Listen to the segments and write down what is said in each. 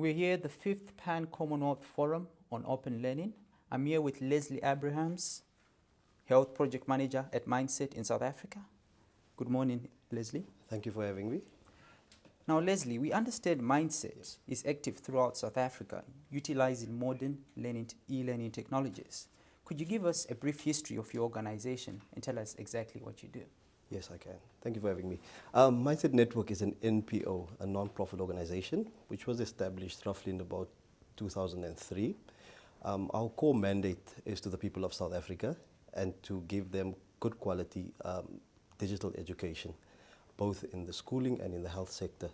We're here at the 5th Pan Commonwealth Forum on Open Learning. I'm here with Lesley Abrahams, Health Project Manager at Mindset in South Africa. Good morning, Lesley. Thank you for having me. Now, Lesley, we understand Mindset is active throughout South Africa, utilizing modern e-learning technologies. Could you give us a brief history of your organization and tell us exactly what you do? Yes, I can. Thank you for having me. Mindset Network is an NPO, a non-profit organization, which was established roughly in about 2003. Our core mandate is to the people of South Africa and to give them good quality digital education, both in the schooling and in the health sector.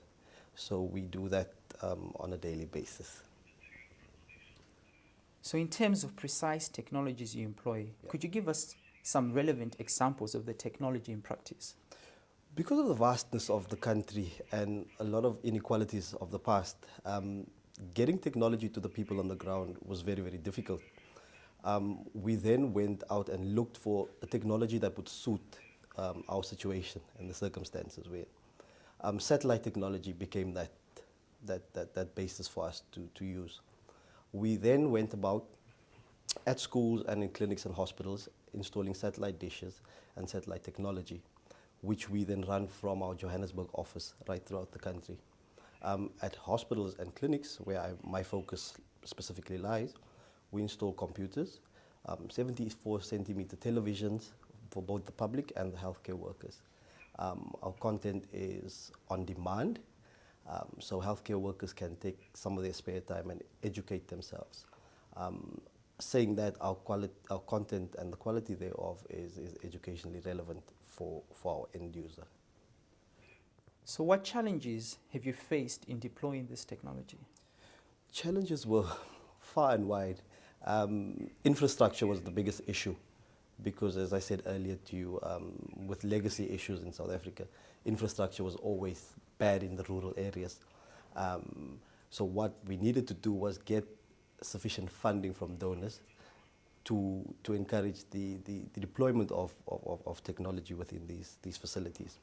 So we do that on a daily basis. So in terms of precise technologies you employ, could you give us some relevant examples of the technology in practice? Because of the vastness of the country and a lot of inequalities of the past, getting technology to the people on the ground was very, very difficult. We then went out and looked for a technology that would suit our situation and the circumstances we're in. Satellite technology became that basis for us to use. We then went about at schools and in clinics and hospitals installing satellite dishes and satellite technology, which we then run from our Johannesburg office right throughout the country. At hospitals and clinics, where my focus specifically lies, we install computers, 74 centimeter televisions for both the public and the healthcare workers. Our content is on demand, so healthcare workers can take some of their spare time and educate themselves. Saying that our content and the quality thereof is educationally relevant for our end user. So what challenges have you faced in deploying this technology? Challenges were far and wide. Infrastructure was the biggest issue because, as I said earlier to you, with legacy issues in South Africa, infrastructure was always bad in the rural areas. So what we needed to do was get sufficient funding from donors to encourage the deployment of technology within these facilities.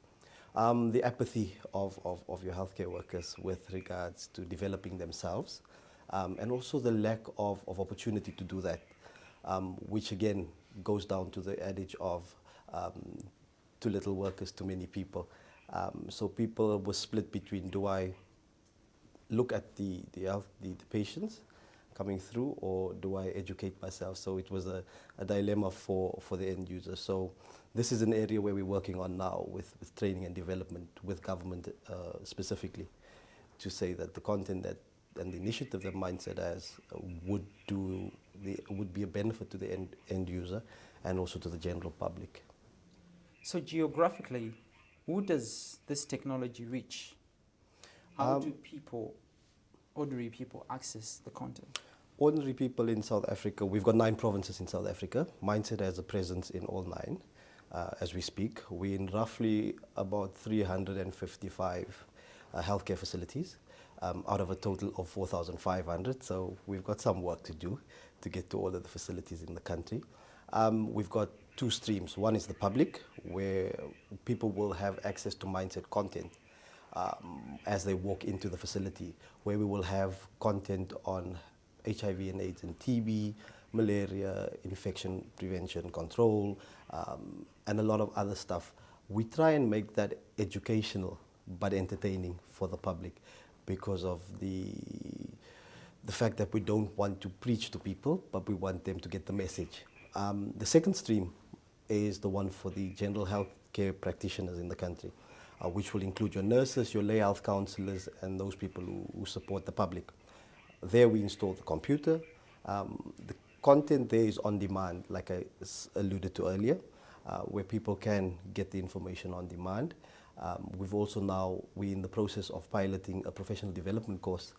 The apathy of your healthcare workers with regards to developing themselves, and also the lack of opportunity to do that, which again goes down to the adage of too little workers, too many people. So people were split between, do I look at the patients coming through, or do I educate myself? So it was a dilemma for the end user. So this is an area where we're working on now with training and development with government specifically, to say that the content and the initiative that Mindset has would be a benefit to the end user and also to the general public. So geographically, who does this technology reach? How do ordinary people access the content? Ordinary people in South Africa, we've got 9 provinces in South Africa. Mindset has a presence in all 9 as we speak. We're in roughly about 355 healthcare facilities out of a total of 4,500. So we've got some work to do to get to all of the facilities in the country. We've got 2 streams. One is the public, where people will have access to Mindset content as they walk into the facility, where we will have content on HIV and AIDS and TB, malaria, infection prevention, control, and a lot of other stuff. We try and make that educational but entertaining for the public because of the fact that we don't want to preach to people, but we want them to get the message. The second stream is the one for the general health care practitioners in the country, which will include your nurses, your lay health counselors, and those people who support the public. There we install the computer. The content there is on demand, like I alluded to earlier, where people can get the information on demand. We're in the process of piloting a professional development course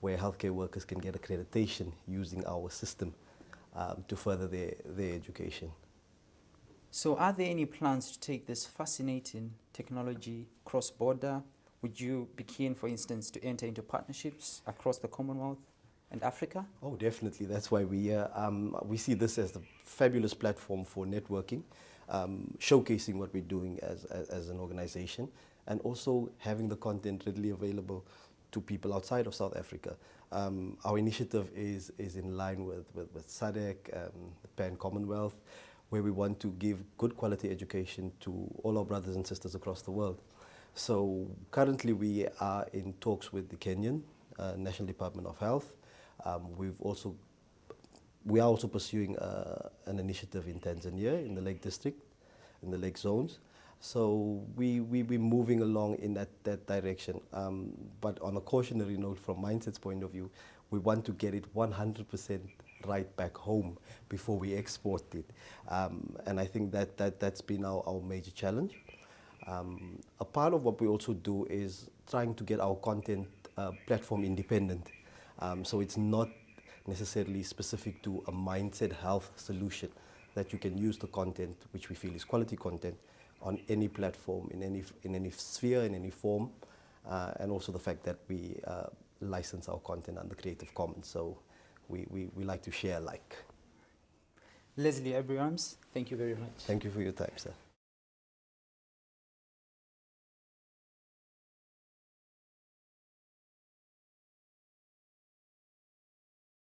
where healthcare workers can get accreditation using our system to further their education. So are there any plans to take this fascinating technology cross-border? Would you be keen, for instance, to enter into partnerships across the Commonwealth and Africa? Oh, definitely. That's why we see this as a fabulous platform for networking, showcasing what we're doing as an organization, and also having the content readily available to people outside of South Africa. Our initiative is in line with SADC, the Pan Commonwealth, where we want to give good quality education to all our brothers and sisters across the world. So currently we are in talks with the Kenyan National Department of Health. We are also pursuing an initiative in Tanzania, in the Lake District, in the Lake Zones. So we're moving along in that direction. But on a cautionary note, from Mindset's point of view, we want to get it 100% right back home before we export it. And I think that's been our major challenge. A part of what we also do is trying to get our content platform independent. So it's not necessarily specific to a mindset health solution, that you can use the content, which we feel is quality content, on any platform, in any sphere, in any form, and also the fact that we license our content under Creative Commons. So we like to share alike. Lesley Abrahams, thank you very much. Thank you for your time, sir.